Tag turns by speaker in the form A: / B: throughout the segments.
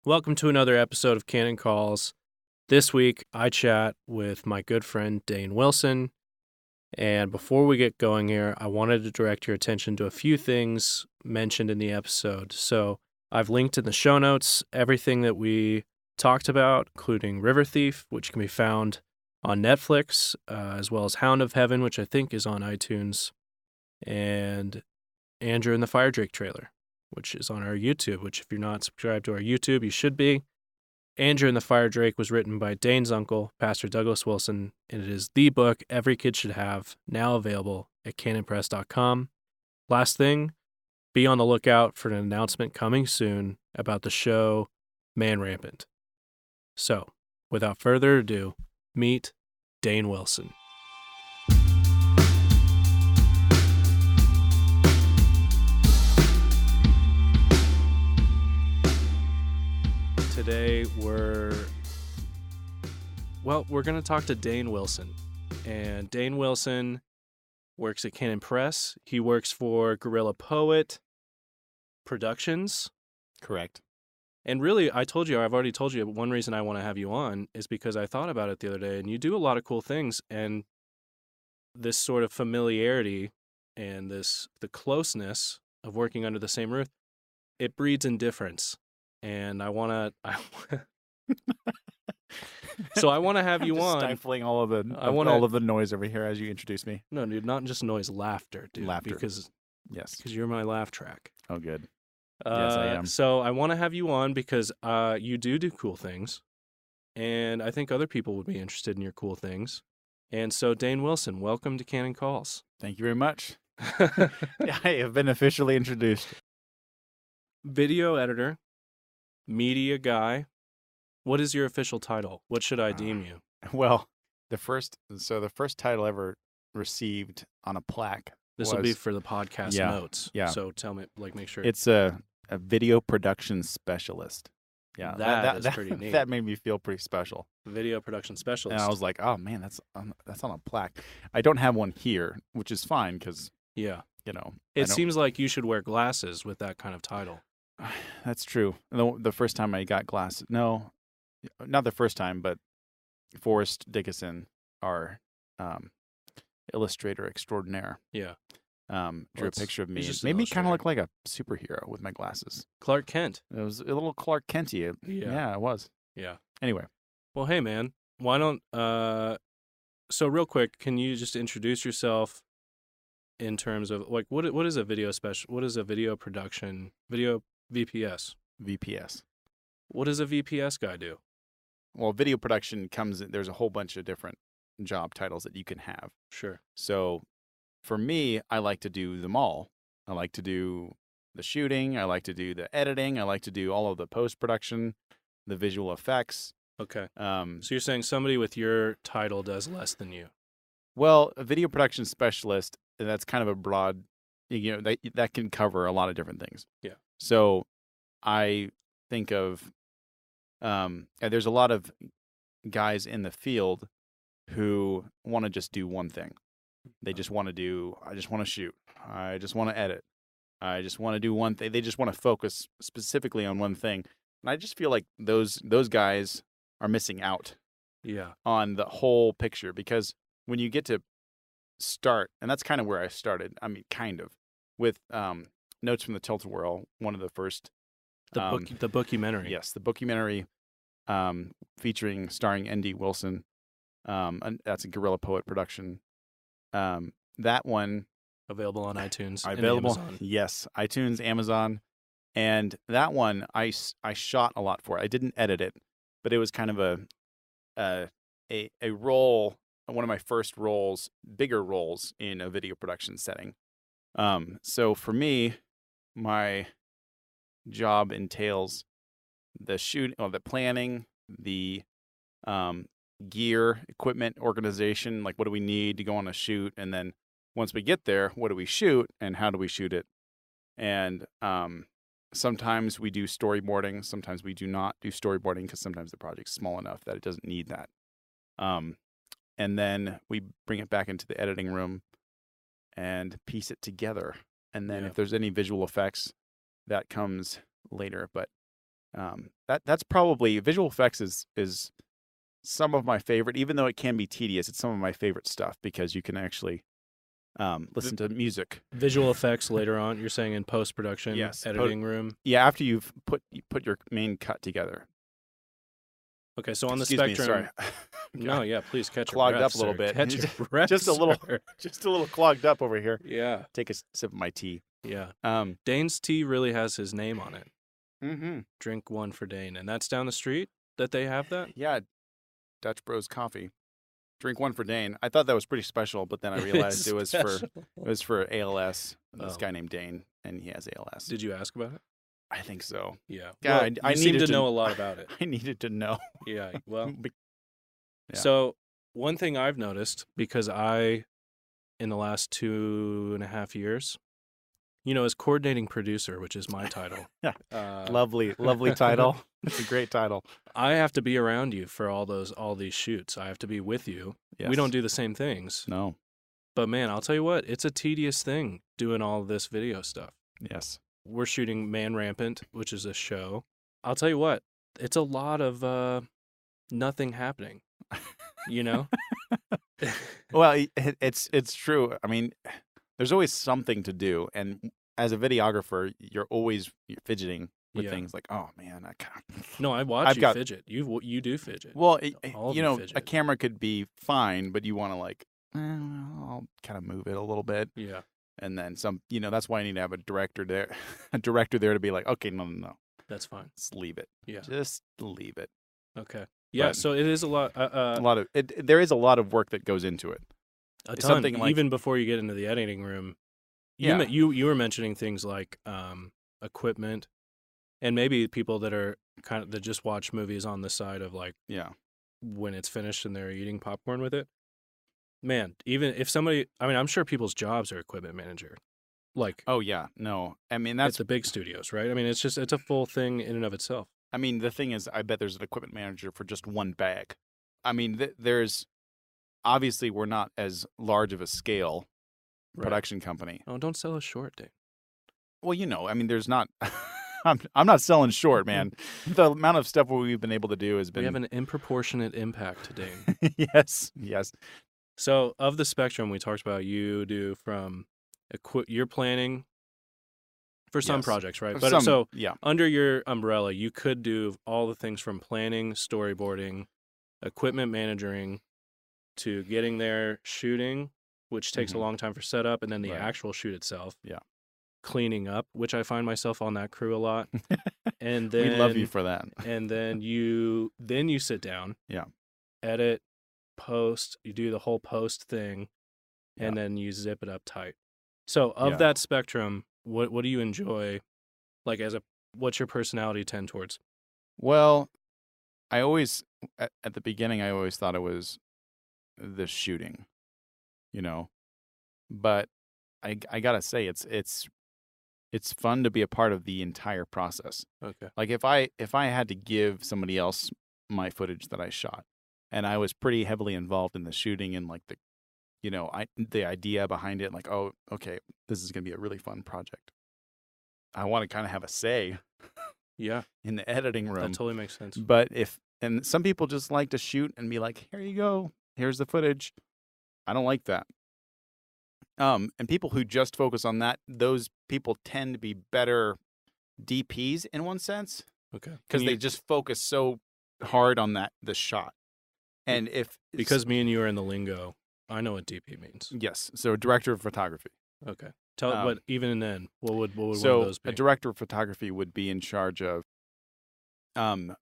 A: Welcome to another episode of Canon Calls. This week, I chat with my good friend Dane Wilson. And before we get going here, I wanted to direct your attention to a few things mentioned in the episode. So I've linked in the show notes everything that we talked about, including River Thief, which can be found on Netflix, as well as Hound of Heaven, which I think is on iTunes, and Andrew and the Fire Drake trailer, which is on our YouTube, which if you're not subscribed to our YouTube, you should be. Andrew and the Fire Drake was written by Dane's uncle, Pastor Douglas Wilson, and it is the book every kid should have, now available at canonpress.com. Last thing, be on the lookout for an announcement coming soon about the show Man Rampant. So, without further ado, meet Dane Wilson. Today we're going to talk to Dane Wilson. And Dane Wilson works at Canon Press. He works for Guerrilla Poet Productions.
B: Correct.
A: And really, I've already told you, one reason I want to have you on is because I thought about it the other day, and you do a lot of cool things, and this sort of familiarity and the closeness of working under the same roof, it breeds indifference. And I want to, so I want to have you
B: just
A: on.
B: Stifling all of the noise over here as you introduce me.
A: No, dude, not just noise, laughter, dude.
B: Laughter.
A: Because
B: Yes.
A: you're my laugh track.
B: Oh, good. Yes, I am.
A: So I want to have you on because you do cool things, and I think other people would be interested in your cool things. And so, Dane Wilson, welcome to Canon Calls.
B: Thank you very much. I have been officially introduced.
A: Video editor, media guy. What is your official title? What should I deem you?
B: Well, the first title ever received on a plaque.
A: This will be for the podcast notes.
B: Yeah.
A: So tell me, make sure.
B: It's a video production specialist. Yeah.
A: That is pretty neat.
B: That made me feel pretty special.
A: Video production specialist.
B: And I was like, oh man, that's on a plaque. I don't have one here, which is fine because
A: it seems like you should wear glasses with that kind of title.
B: That's true. The first time I got glasses, no, not the first time, but Forrest Dickinson, our illustrator extraordinaire, drew a picture of me. It made me kind of look like a superhero with my glasses.
A: Clark Kent.
B: It was a little Clark Kent-y. Yeah, it was.
A: Yeah.
B: Anyway.
A: Well, hey, man, why don't, so real quick, can you just introduce yourself in terms of, like, what is a video what is a video production, video VPS?
B: VPS.
A: What does a VPS guy do?
B: Well, video production there's a whole bunch of different job titles that you can have.
A: Sure.
B: So for me, I like to do them all. I like to do the shooting. I like to do the editing. I like to do all of the post-production, the visual effects.
A: Okay. So you're saying somebody with your title does less than you?
B: Well, a video production specialist, that's kind of a broad, that can cover a lot of different things.
A: Yeah.
B: So I think of, there's a lot of guys in the field who want to just do one thing. They just want to I just want to shoot. I just want to edit. I just want to do one thing. They just want to focus specifically on one thing. And I just feel like those guys are missing out on the whole picture, because when you get to start, and that's kind of where I started, I mean, kind of, with Notes from the Tilt-A-Whirl, one of the first.
A: The bookumentary.
B: Yes, the bookumentary starring N.D. Wilson. And that's a Guerrilla Poet production. That one.
A: Available on iTunes.
B: Available,
A: and Amazon.
B: Yes, iTunes, Amazon. And that one, I shot a lot for it. I didn't edit it, but it was kind of a role, one of my first roles, bigger roles in a video production setting. So for me, my job entails the planning, the gear, equipment, organization, like what do we need to go on a shoot, and then once we get there, what do we shoot and how do we shoot it? And sometimes we do storyboarding, sometimes we do not do storyboarding because sometimes the project's small enough that it doesn't need that. And then we bring it back into the editing room and piece it together. And then if there's any visual effects, that comes later. But That's probably visual effects is some of my favorite, even though it can be tedious. It's some of my favorite stuff because you can actually listen to music.
A: Visual effects later on, you're saying in post-production,
B: Yes,
A: editing room.
B: Yeah, after you've put your main cut together.
A: Okay, so on the
B: Excuse me,
A: spectrum.
B: sorry.
A: No, yeah, please catch
B: Clogged
A: your breath,
B: up a little
A: sir.
B: bit.
A: Catch your breath,
B: just a little,
A: sir.
B: just a little clogged up over here.
A: Yeah,
B: Take a sip of my tea.
A: yeah.
B: Um,
A: Dane's tea really has his name on it.
B: mm-hmm.
A: Drink one for Dane, and that's down the street that they have that.
B: Yeah, Dutch Bros Coffee. Drink one for Dane. I thought that was pretty special, but then I realized it was for ALS. This guy named Dane, and he has ALS.
A: Did you ask about it?
B: I think so.
A: Yeah.
B: Yeah,
A: Well,
B: I
A: you seem
B: needed
A: to know a lot about it.
B: I needed to know.
A: Yeah. Well.
B: Yeah.
A: So one thing I've noticed, because in the last 2.5 years, as coordinating producer, which is my title.
B: Yeah. Lovely title. It's a great title.
A: I have to be around you for all these shoots. I have to be with you.
B: Yes.
A: We don't do the same things.
B: No.
A: But man, I'll tell you what, it's a tedious thing doing all this video stuff.
B: Yes.
A: We're shooting Man Rampant, which is a show. I'll tell you what, it's a lot of nothing happening.
B: Well, it's true. I mean, there's always something to do, and as a videographer, you're always fidgeting with things like, oh man, I can't.
A: No, I watch you fidget. You do fidget.
B: Well,
A: fidget.
B: A camera could be fine, but you want to I'll kind of move it a little bit.
A: Yeah.
B: And then some, that's why I need to have a director there to be like, okay, no.
A: That's fine.
B: Just leave it.
A: Yeah.
B: Just leave it.
A: Okay. Yeah.
B: But
A: so it is a lot.
B: There is a lot of work that goes into it.
A: A ton. Even before you get into the editing room.
B: Yeah.
A: You were mentioning things like equipment, and maybe people that are that just watch movies on the side of when it's finished and they're eating popcorn with it. Man, even if somebody, I'm sure people's jobs are equipment manager.
B: Oh yeah, no, that's
A: at the big studios, right? It's a full thing in and of itself.
B: The thing is, I bet there's an equipment manager for just one bag. There's obviously we're not as large of a scale production company.
A: Oh, don't sell us short, Dane.
B: Well, there's not. I'm not selling short, man. The amount of stuff we've been able to do has been.
A: We have an disproportionate impact to Dane.
B: Yes.
A: So, of the spectrum we talked about, you do from you're planning for some projects, right? But under your umbrella, you could do all the things from planning, storyboarding, equipment managing, to getting there, shooting, which takes a long time for setup, and then the actual shoot itself.
B: Yeah.
A: Cleaning up, which I find myself on that crew a lot. And then
B: we love you for that.
A: And then you sit down.
B: Yeah.
A: Edit, post, you do the whole post thing, and then you zip it up tight. So of that spectrum, what do you enjoy? What's your personality tend towards?
B: Well, I always at the beginning I always thought it was the shooting, but I gotta say it's fun to be a part of the entire process.
A: Okay.
B: If I had to give somebody else my footage that I shot, and I was pretty heavily involved in the shooting and the idea behind it, oh, okay, this is gonna be a really fun project. I want to kind of have a say.
A: Yeah.
B: In the editing room.
A: That totally makes sense.
B: But and some people just like to shoot and be like, here you go, here's the footage. I don't like that. And people who just focus on that, those people tend to be better DPs in one sense.
A: Okay.
B: Because they just focus so hard on the shot. And
A: because me and you are in the lingo, I know what DP means.
B: Yes. So director of photography.
A: Okay. But even then, what would one of
B: so
A: those be?
B: A director of photography would be in charge of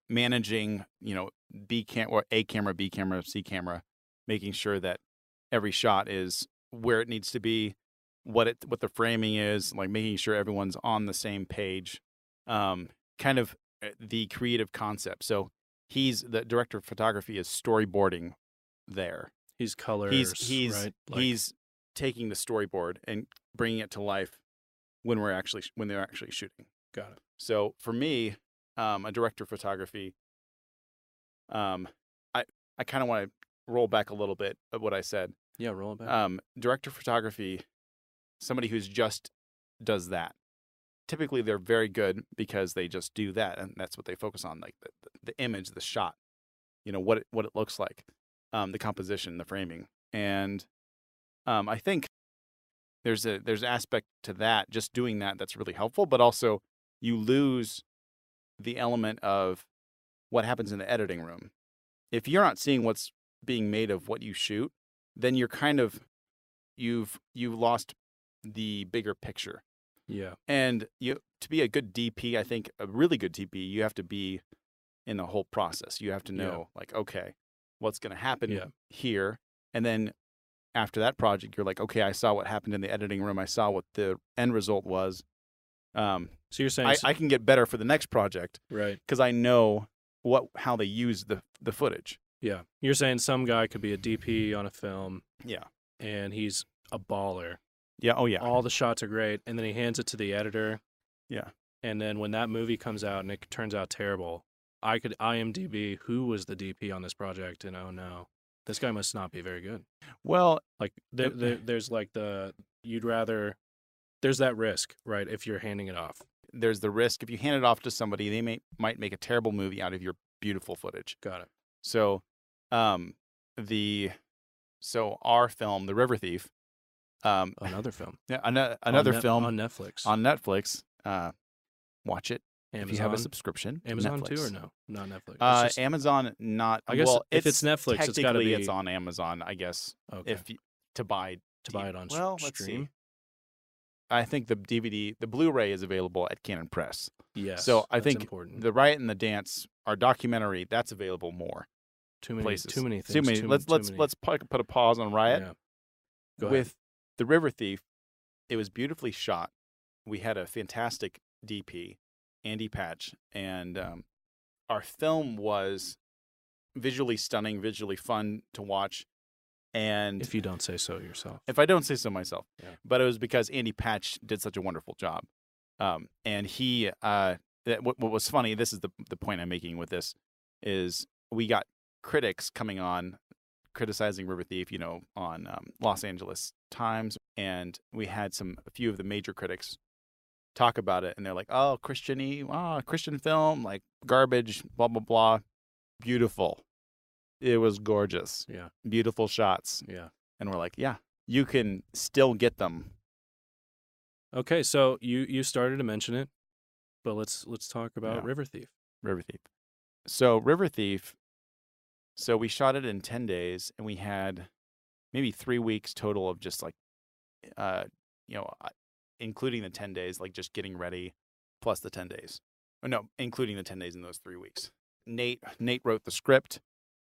B: managing, A camera, B camera, C camera, making sure that every shot is where it needs to be, what the framing is, making sure everyone's on the same page, kind of the creative concept. So he's the director of photography is storyboarding there.
A: He's colors.
B: He's
A: right?
B: He's taking the storyboard and bringing it to life when they're actually shooting.
A: Got it.
B: So for me, a director of photography, I kind of want to roll back a little bit of what I said.
A: Yeah, roll it back.
B: Director of photography, somebody who's just does that. typically they're very good because they just do that, and that's what they focus on, like the image, the shot, what it looks like, the composition, the framing, and I think there's an aspect to that, just doing that's really helpful, but also you lose the element of what happens in the editing room. If you're not seeing what's being made of what you shoot, then you're kind of you've lost the bigger picture.
A: Yeah.
B: And to be a good DP, I think a really good DP, you have to be in the whole process. You have to know, like, okay, what's going to happen here, and then after that project, you're like, okay, I saw what happened in the editing room. I saw what the end result was.
A: So you're saying
B: I can get better for the next project,
A: right?
B: Because I know how they use the footage.
A: Yeah, you're saying some guy could be a DP on a film,
B: yeah,
A: and he's a baller.
B: Yeah, oh yeah,
A: all the shots are great, and then he hands it to the editor.
B: Yeah,
A: and then when that movie comes out and it turns out terrible, I could IMDb who was the DP on this project, and oh no, this guy must not be very good.
B: Well,
A: like there's like there's that risk, right? If you're handing it off,
B: there's the risk if you hand it off to somebody, they might make a terrible movie out of your beautiful footage.
A: Got it.
B: So, our film, The River Thief,
A: another film,
B: yeah, another film
A: on Netflix.
B: On Netflix, watch it.
A: Amazon?
B: If you have a subscription,
A: Amazon
B: Netflix.
A: too, or no? Not Netflix.
B: Amazon, not.
A: I guess
B: well,
A: if it's Netflix, it's got to be.
B: It's on Amazon, I guess.
A: Okay.
B: To buy
A: it on
B: well,
A: stream.
B: Let's see. I think the Blu-ray is available at Canon Press.
A: Yes.
B: So I think
A: important.
B: The Riot and the Dance, our documentary, that's available more.
A: Too many
B: places.
A: Too many things.
B: Too many. Let's put a pause on Riot.
A: Yeah. Go ahead.
B: With The River Thief, it was beautifully shot. We had a fantastic DP, Andy Patch, and our film was visually stunning, visually fun to watch. And
A: if you don't say so yourself.
B: If I don't say so myself.
A: Yeah.
B: But it was because Andy Patch did such a wonderful job. And he, what was funny, this is the point I'm making with this, is we got critics coming on criticizing River Thief, on Los Angeles Times. And we had a few of the major critics talk about it. And they're like, oh, Christian film, like garbage, blah, blah, blah. Beautiful. It was gorgeous.
A: Yeah.
B: Beautiful shots.
A: Yeah.
B: And we're like, yeah, you can still get them.
A: Okay, so you started to mention it, but let's talk about River Thief.
B: River Thief. So River Thief, we shot it in 10 days, and we had maybe 3 weeks total of just like, including the 10 days, like just getting ready, plus the 10 days. No, including the 10 days in those 3 weeks. Nate wrote the script.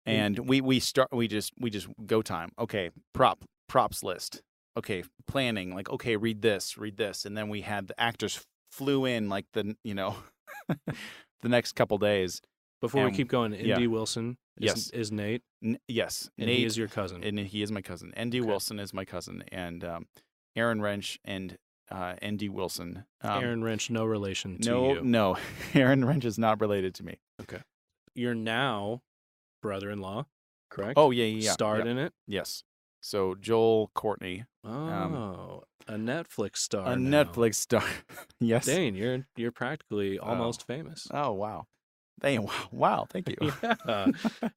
B: And we just go time. Okay, props list. Okay, planning. Like, okay, read this, and then we had the actors flew in like the next couple days.
A: Before we keep going, Indy Wilson is Nate.
B: Yes,
A: and
B: Nate
A: he is your cousin.
B: And he is my cousin. Indy Wilson is my cousin, and Aaron Wrench and Indy Wilson.
A: Aaron Wrench, no relation to you.
B: No, Aaron Wrench is not related to me.
A: Okay, you're now brother-in-law, correct?
B: Oh, yeah.
A: Starred in it?
B: Yes. So Joel Courtney.
A: Oh, a Netflix star.
B: A Netflix star. Yes.
A: Dane, you're practically almost famous.
B: Oh, wow. Dang, wow, thank you.
A: Yeah.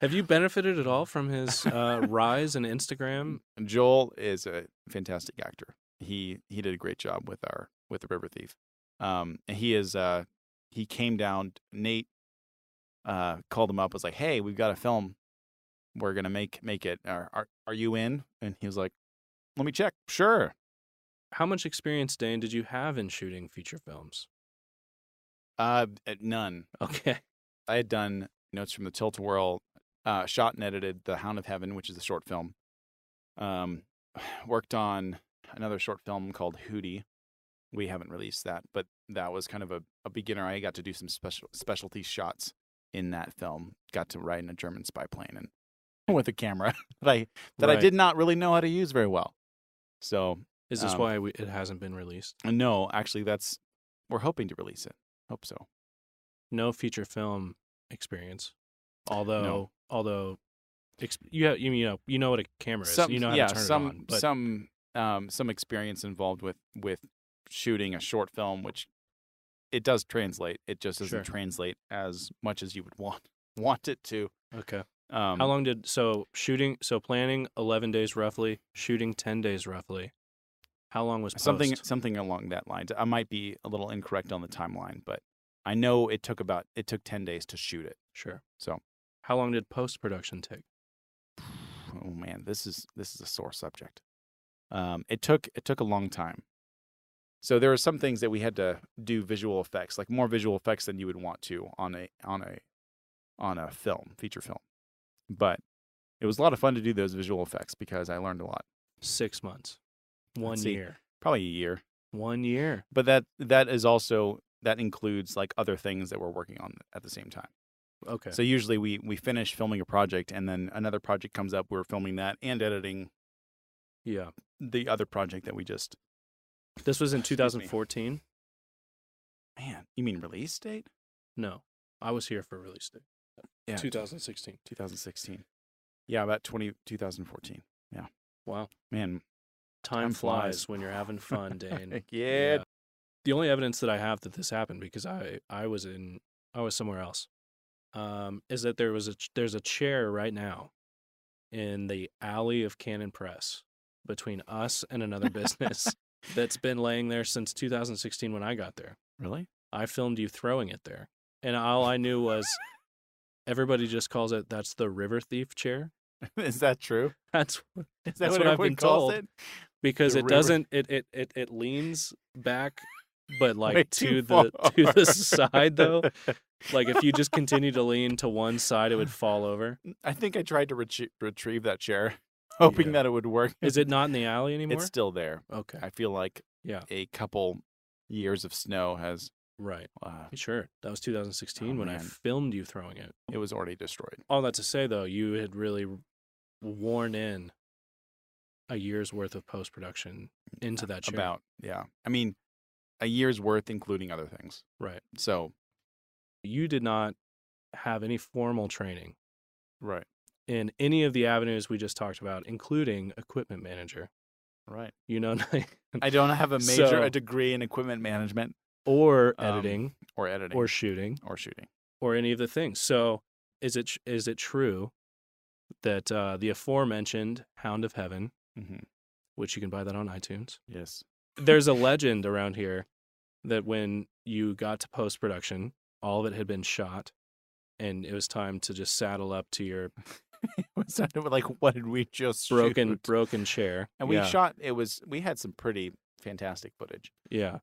A: Have you benefited at all from his rise in Instagram?
B: Joel is a fantastic actor. He did a great job with the River Thief. He came down. Nate called him up, was like, hey, we've got a film. We're going to make it. Are you in? And he was like, let me check. Sure.
A: How much experience, Dane, did you have in shooting feature films?
B: None.
A: Okay.
B: I had done Notes from the Tilt-A-Whirl, shot and edited The Hound of Heaven, which is a short film. Worked on another short film called Hootie. We haven't released that, but that was kind of a beginner. I got to do some specialty shots in that film. Got to ride in a German spy plane and with a camera that I did not really know how to use very well. So
A: is this why it hasn't been released?
B: No, actually, we're hoping to release it. Hope so.
A: No feature film experience, although you know what a camera is. You know how to turn it on. But
B: some experience involved with shooting a short film, which it does translate. It just doesn't
A: Sure.
B: translate as much as you would want it to.
A: Okay. How long did so planning 11 days roughly, shooting 10 days roughly. How long was post?
B: Something along that line. I might be a little incorrect on the timeline, but I know it took 10 days to shoot it.
A: Sure.
B: So,
A: how long did post production take?
B: Oh man, this is a sore subject. It took a long time. So there were some things that we had to do visual effects, like more visual effects than you would want to on a feature film. But it was a lot of fun to do those visual effects because I learned a lot.
A: 6 months. 1 year.
B: Probably a year.
A: 1 year.
B: But that is also, that includes like other things that we're working on at the same time.
A: Okay.
B: So usually we finish filming a project and then another project comes up. We're filming that and editing.
A: Yeah.
B: The other project that we just.
A: This was in 2014.
B: Man, you mean release date?
A: No, I was here for release date.
B: Yeah,
A: 2016.
B: 2016. Yeah, about 2014. Yeah.
A: Wow.
B: Man,
A: time flies when you're having fun, Dane.
B: Yeah.
A: The only evidence that I have that this happened, because I was somewhere else, is that there's a chair right now in the alley of Canon Press between us and another business that's been laying there since 2016 when I got there.
B: Really?
A: I filmed you throwing it there, and all I knew was everybody just calls it, that's the river thief chair.
B: Is that true?
A: That's
B: what
A: I've been told.
B: It?
A: Because
B: The
A: it
B: river-
A: doesn't it leans back, but like
B: Way
A: to
B: too
A: the
B: far.
A: side though. Like if you just continue to lean to one side, it would fall over.
B: I think I tried to retrieve that chair, hoping
A: Yeah.
B: that it would work.
A: Is it not in the alley anymore?
B: It's still there.
A: Okay.
B: I feel like
A: Yeah.
B: a couple years of snow has.
A: Right. Sure. That was 2016 when I
B: man.
A: filmed you throwing it.
B: It was already destroyed.
A: All that to say, though, you had really worn in a year's worth of post-production into that chair.
B: I mean, a year's worth, including other things.
A: Right.
B: So.
A: You did not have any formal training.
B: Right.
A: In any of the avenues we just talked about, including equipment manager.
B: Right.
A: You know,
B: I don't have a degree in equipment management.
A: Or editing.
B: Or
A: shooting.
B: Or
A: any of the things. So is it true that the aforementioned Hound of Heaven, which you can buy that on iTunes.
B: Yes.
A: There's a legend around here that when you got to post-production, all of it had been shot, and it was time to just saddle up to your
B: like, what did we just shoot?
A: broken chair.
B: And we had some pretty fantastic footage.
A: Yeah.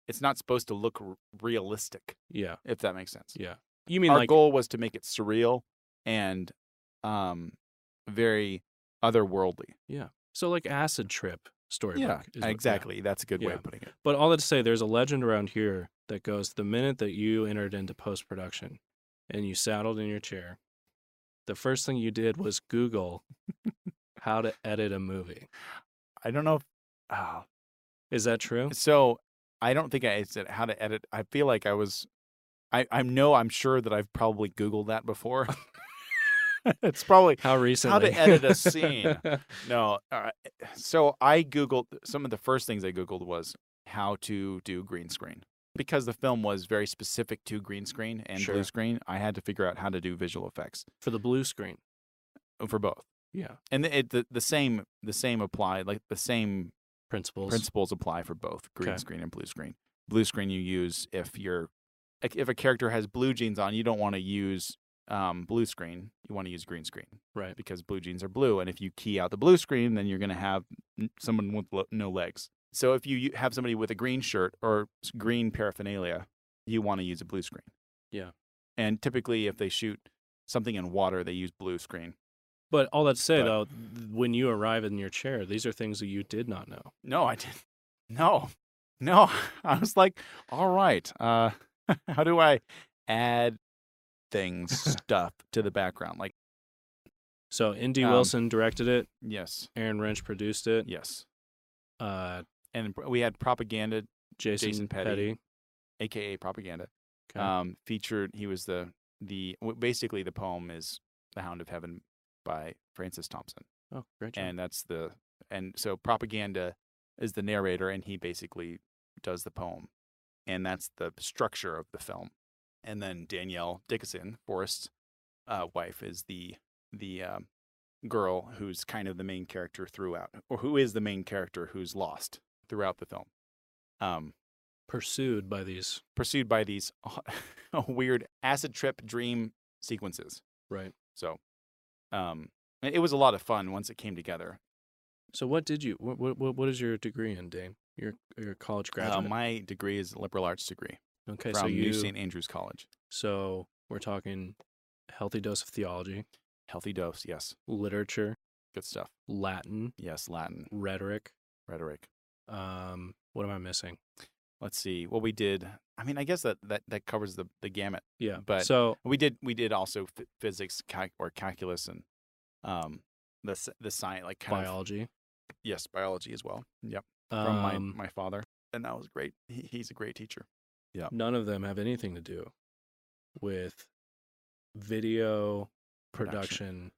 B: It's not supposed to look realistic.
A: Yeah.
B: If that makes sense.
A: Yeah. You mean
B: our goal was to make it surreal and very otherworldly.
A: Yeah. So like Acid Trip storybook.
B: Yeah, exactly. That's a good way of putting it.
A: But all that to say, there's a legend around here that goes, the minute that you entered into post-production and you saddled in your chair, the first thing you did was Google how to edit a movie.
B: I don't know
A: Is that true?
B: So I don't think I said how to edit. I feel like I'm sure that I've probably Googled that before. It's probably
A: how recently
B: how to edit a scene. No. So I Googled, some of the first things I Googled was how to do green screen. Because the film was very specific to green screen and blue screen, I had to figure out how to do visual effects.
A: For the blue screen.
B: For both.
A: Yeah.
B: And the same apply, like the same principles apply for both green screen and blue screen. Blue screen you use if a character has blue jeans on, you don't want to use blue screen. You want to use green screen.
A: Right.
B: Because blue jeans are blue. And if you key out the blue screen, then you're going to have someone with no legs. So if you have somebody with a green shirt or green paraphernalia, you want to use a blue screen.
A: Yeah.
B: And typically if they shoot something in water, they use blue screen.
A: But all that to say, though, when you arrive in your chair, these are things that you did not know.
B: No, I didn't. No. I was like, all right, how do I add stuff to the background? Like,
A: so Indy Wilson directed it.
B: Yes.
A: Aaron Wrench produced it.
B: Yes. And we had Propaganda, Jason Petty, a.k.a. Propaganda, featured. He was basically the poem is The Hound of Heaven by Francis Thompson.
A: Oh, great job.
B: And so Propaganda is the narrator, and he basically does the poem. and that's the structure of the film. And then Danielle Dickinson, Forrest's wife, is the girl who's kind of the main character throughout, or who is the main character who's lost throughout the film.
A: Pursued by these
B: weird acid trip dream sequences.
A: Right.
B: So, it was a lot of fun once it came together.
A: So what is your degree in, Dane? You're a college graduate.
B: My degree is a liberal arts degree.
A: Okay,
B: from New St. Andrews College.
A: So we're talking healthy dose of theology.
B: Healthy dose, yes.
A: Literature.
B: Good stuff.
A: Latin.
B: Yes, Latin.
A: Rhetoric.
B: What
A: am I missing?
B: Let's see. What we did. I mean, I guess that covers the gamut.
A: Yeah.
B: But
A: so
B: we did also physics or calculus and the science, like kind
A: biology.
B: Yes, biology as well. Yep. From my father, and that was great. He's a great teacher. Yeah.
A: None of them have anything to do with video production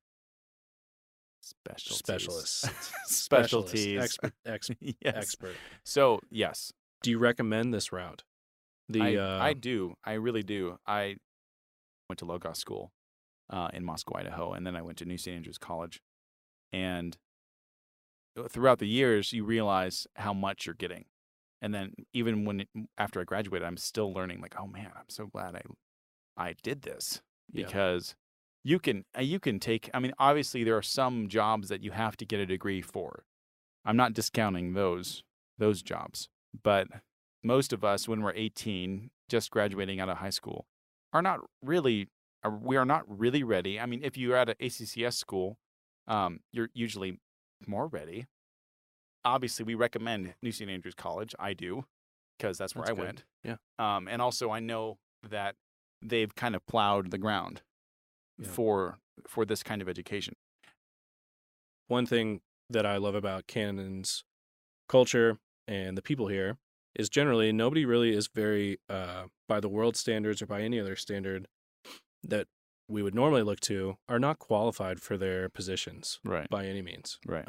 A: specialists.
B: Specialties.
A: Expert.
B: So, yes.
A: Do you recommend this route?
B: I do. I really do. I went to Logos School in Moscow, Idaho, and then I went to New St. Andrews College. And throughout the years, you realize how much you're getting. And then even after I graduated, I'm still learning, like, oh man, I'm so glad I did this. Because you can take, I mean, obviously there are some jobs that you have to get a degree for. I'm not discounting those jobs. But most of us, when we're 18, just graduating out of high school, we are not really ready. I mean, if you're at an ACCS school, you're usually more ready. Obviously, we recommend New St. Andrews College. I do, because that's where I went.
A: Yeah.
B: And also, I know that they've kind of plowed the ground for this kind of education.
A: One thing that I love about Cannon's culture and the people here is generally nobody really is very, by the world standards or by any other standard that we would normally look to, are not qualified for their positions by any means.
B: Right.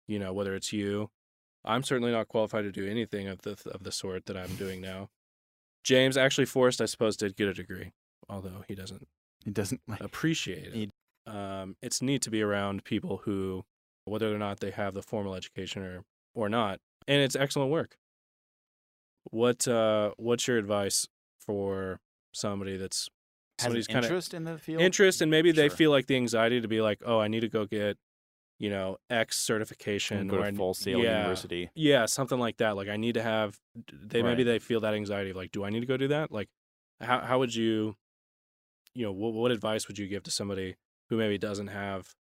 A: Whether it's you, I'm certainly not qualified to do anything of the sort that I'm doing now. James, actually, Forrest, I suppose, did get a degree, although he doesn't appreciate it. It's neat to be around people who, whether or not they have the formal education or not, and it's excellent work. What's your advice for somebody's
B: kind of interest in the field?
A: Interest, and maybe they feel like the anxiety to be like, oh, I need to go get X certification,
B: and go to Full Sail University.
A: Yeah, something like that. Like I need to have. Maybe they feel that anxiety of like, do I need to go do that? Like, how would you, what advice would you give to somebody who maybe doesn't have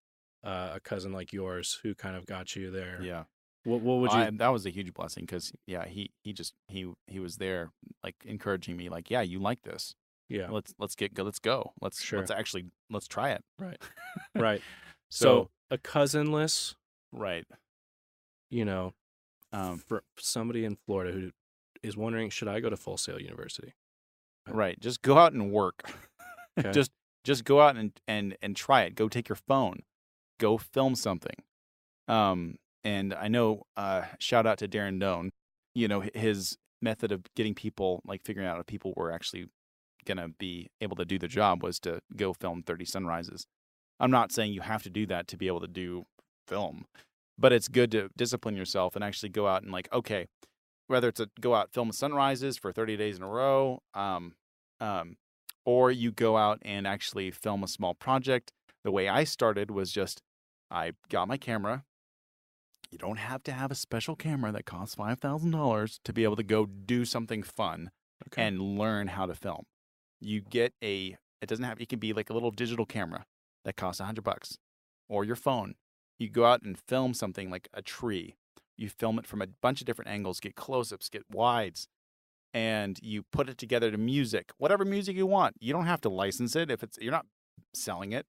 A: a cousin like yours who kind of got you there?
B: Yeah.
A: What would you?
B: That was a huge blessing because he was there like encouraging me like, yeah, you like this.
A: Yeah.
B: Let's go. Let's try it.
A: Right. Right. So a cousinless,
B: right?
A: For somebody in Florida who is wondering, should I go to Full Sail University?
B: Right. Just go out and work.
A: Okay.
B: just go out and try it. Go take your phone. Go film something. And I know, shout out to Darren Doan. His method of getting people, like figuring out if people were actually gonna be able to do the job was to go film 30 sunrises. I'm not saying you have to do that to be able to do film, but it's good to discipline yourself and actually go out and like, okay, whether it's go out film sunrises for 30 days in a row, or you go out and actually film a small project. The way I started was just, I got my camera. You don't have to have a special camera that costs $5,000 to be able to go do something fun and learn how to film. You get it can be like a little digital camera that costs $100 or your phone. You go out and film something like a tree. You film it from a bunch of different angles, get close-ups, get wides, and you put it together to music, whatever music you want. You don't have to license it you're not selling it.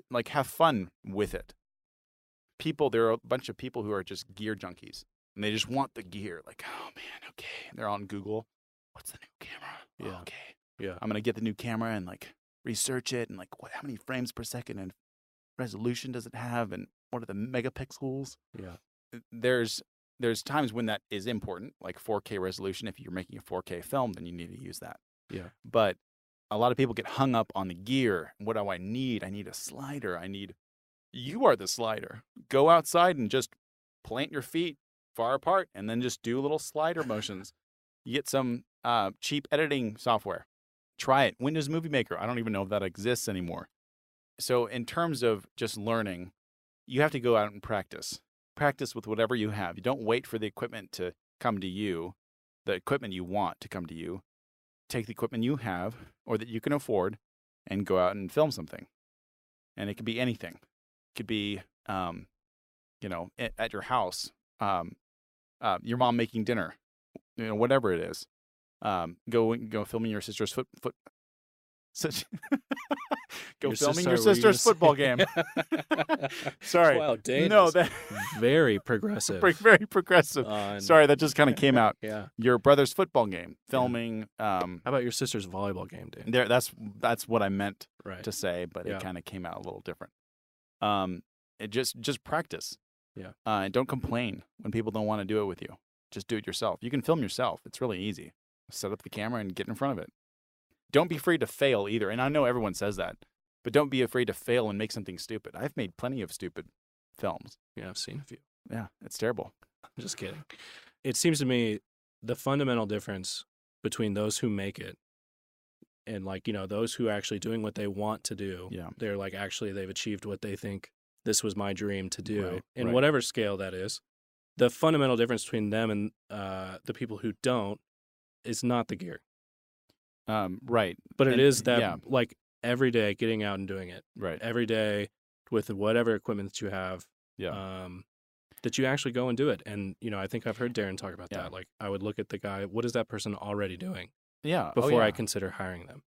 B: Like have fun with it. There are a bunch of people who are just gear junkies and they just want the gear. Like, oh man, okay. And they're on Google. What's the new camera?
A: Yeah.
B: Okay.
A: Yeah.
B: I'm going to get the new camera and like research it and like how many frames per second and resolution does it have and what are the megapixels?
A: Yeah.
B: There's there's times when that is important, like 4K resolution. If you're making a 4K film, then you need to use that.
A: Yeah.
B: But a lot of people get hung up on the gear. What do I need? I need a slider. You are the slider. Go outside and just plant your feet far apart and then just do little slider motions. You get some cheap editing software. Try it. Windows Movie Maker. I don't even know if that exists anymore. So in terms of just learning, you have to go out and practice. Practice with whatever you have. You don't wait for the equipment to come to you, the equipment you want to come to you. Take the equipment you have or that you can afford and go out and film something. And it could be anything. It could be, at your house, your mom making dinner, whatever it is. Go filming your sister's filming your sister's football game. Sorry.
A: Wow, Dane very progressive.
B: Very progressive. Sorry, that just kind of came out.
A: Yeah.
B: Your brother's football game. Filming.
A: How about your sister's volleyball game, Dane?
B: That's what I meant
A: right.
B: to say, but it kind of came out a little different. It just practice.
A: Yeah.
B: And don't complain when people don't want to do it with you. Just do it yourself. You can film yourself. It's really easy. Set up the camera and get in front of it. Don't be afraid to fail either. And I know everyone says that, but don't be afraid to fail and make something stupid. I've made plenty of stupid films.
A: Yeah, I've seen a few.
B: Yeah, it's terrible.
A: I'm just kidding. It seems to me the fundamental difference between those who make it and those who are actually doing what they want to do.
B: Yeah.
A: They're they've achieved what they think this was my dream to do in
B: right.
A: whatever scale that is. The fundamental difference between them and the people who don't is not the gear.
B: Right.
A: But it is that every day getting out and doing it.
B: Right.
A: Every day with whatever equipment that you have.
B: Yeah.
A: That you actually go and do it. And, I think I've heard Darren talk about that. Like, I would look at the guy, what is that person already doing?
B: Yeah.
A: Before I consider hiring them.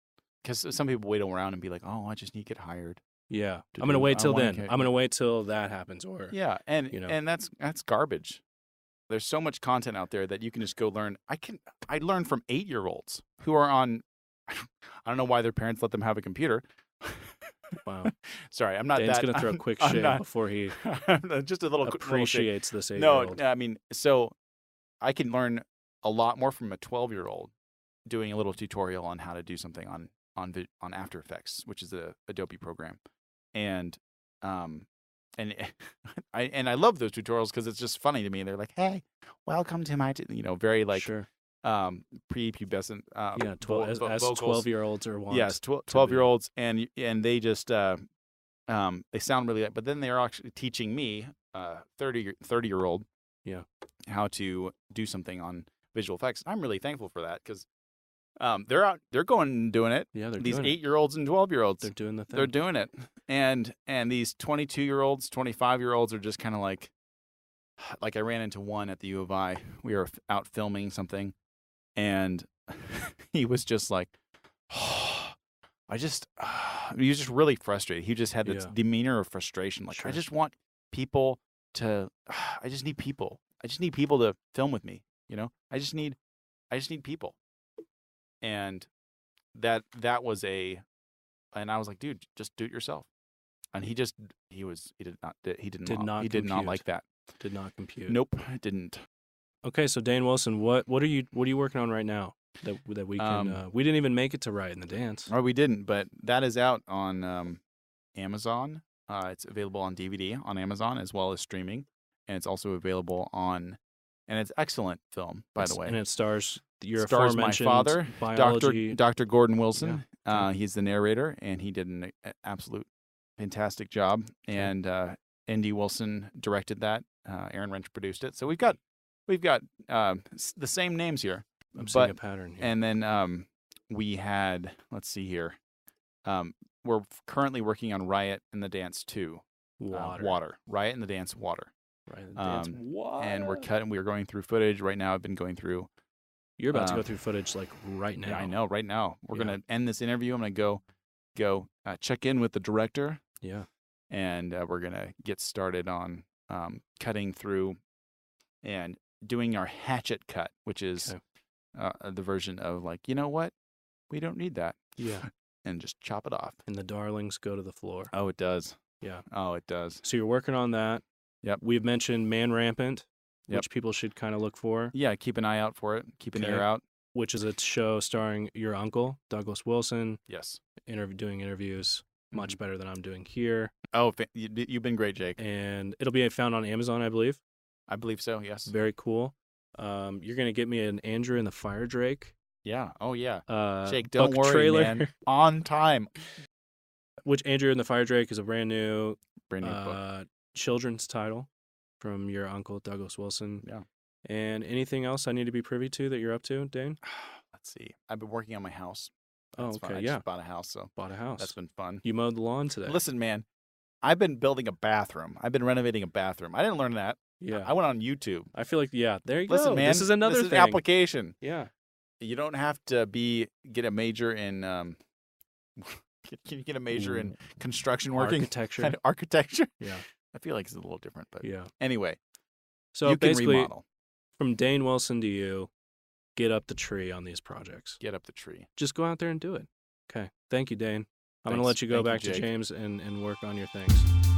B: Because some people wait around and be like, oh, I just need to get hired.
A: Yeah. I'm going to wait till then. I'm going to wait till that happens. Or
B: yeah. And that's garbage. There's so much content out there that you can just go learn. I learn from 8-year-olds who are on, I don't know why their parents let them have a computer.
A: Wow.
B: Sorry, I'm not
A: Dane's
B: that.
A: going to throw a quick shit before he
B: just a little
A: appreciates this 8-year-old.
B: No, I mean, so I can learn a lot more from a 12-year-old doing a little tutorial on how to do something on After Effects, which is a Adobe program. And I love those tutorials because it's just funny to me. They're like, "Hey, welcome to my," very
A: sure.
B: Prepubescent.
A: 12-year-olds are want.
B: Yes, 12-year-olds, and they just they sound really. But then they're actually teaching me, 30-year-old, how to do something on visual effects. I'm really thankful for that because they're going and doing it.
A: Yeah,
B: these 8-year-olds and 12-year-olds.
A: They're doing the thing.
B: They're doing it, and these 22-year-olds, 25-year-olds are just kind of like I ran into one at the U of I. We were out filming something, and he was just like, he was just really frustrated. He just had this demeanor of frustration. Like, sure. I just want people to. I just need people. I just need people to film with me. I just need people. And that was and I was like, dude, just do it yourself. And he did not like that.
A: Did not compute.
B: Nope, it didn't.
A: Okay, so Dane Wilson, what are you working on right now that we can we didn't even make it to Riot in the Dance.
B: Oh, we didn't, but that is out on Amazon. It's available on DVD on Amazon as well as streaming, and it's also available and it's excellent film, by the way.
A: And it stars your
B: stars
A: aforementioned
B: my father,
A: biology.
B: Dr. Gordon Wilson. Yeah. He's the narrator, and he did an absolute fantastic job. And Andy Wilson directed that. Aaron Wrench produced it. So we've got the same names here.
A: I'm seeing a pattern here.
B: And then we had, let's see here. We're currently working on Riot in the Dance 2. Water. Riot in the Dance Water.
A: Right. Water.
B: And we're going through footage right now. I've been going through.
A: You're about to go through footage right now.
B: Yeah, I know. Right now, we're gonna end this interview. I'm gonna go check in with the director.
A: Yeah.
B: And we're gonna get started on cutting through and doing our hatchet cut, which is the version of you know what, we don't need that.
A: Yeah.
B: And just chop it off.
A: And the darlings go to the floor.
B: Oh, it does.
A: Yeah.
B: Oh, it does.
A: So you're working on that.
B: Yep.
A: We've mentioned Man Rampant. which people should kind of look for.
B: Yeah, keep an eye out for it. Keep an
A: Okay.
B: ear out.
A: Which is a show starring your uncle, Douglas Wilson,
B: Yes.
A: doing interviews much
B: Mhm.
A: better than I'm doing here.
B: Oh, you've been great, Jake.
A: And it'll be found on Amazon, I believe.
B: I believe so, yes.
A: Very cool. You're going to get me an Andrew and the Fire Drake.
B: Yeah. Oh, yeah. Jake,
A: book
B: don't worry,
A: trailer.
B: man. On time.
A: Which Andrew and the Fire Drake is a brand new
B: book.
A: children's title from your uncle, Douglas Wilson.
B: Yeah.
A: And anything else I need to be privy to that you're up to, Dane?
B: Let's see. I've been working on my house.
A: Oh,
B: That's
A: okay,
B: fun. I
A: yeah.
B: just bought a house, so
A: Bought a house.
B: that's been fun.
A: You mowed the lawn today.
B: Listen, man, I've been building a bathroom. I've been renovating a bathroom. I didn't learn that.
A: Yeah.
B: I went on YouTube.
A: I feel like, yeah, there you
B: Listen,
A: go.
B: man,
A: This is another
B: this is
A: thing.
B: application.
A: Yeah.
B: You don't have to get a major in can you get a major in construction working?
A: Architecture.
B: Architecture?
A: Yeah.
B: I feel like it's a little different, but
A: Yeah.
B: anyway.
A: So
B: you can
A: basically,
B: remodel.
A: from Dane Wilson to you, get up the tree on these projects.
B: Get up the tree.
A: Just go out there and do it. Okay. Thank you, Dane. I'm going to
B: Thanks.
A: let you go
B: Thank you,
A: back to
B: Jake.
A: James and work on your things.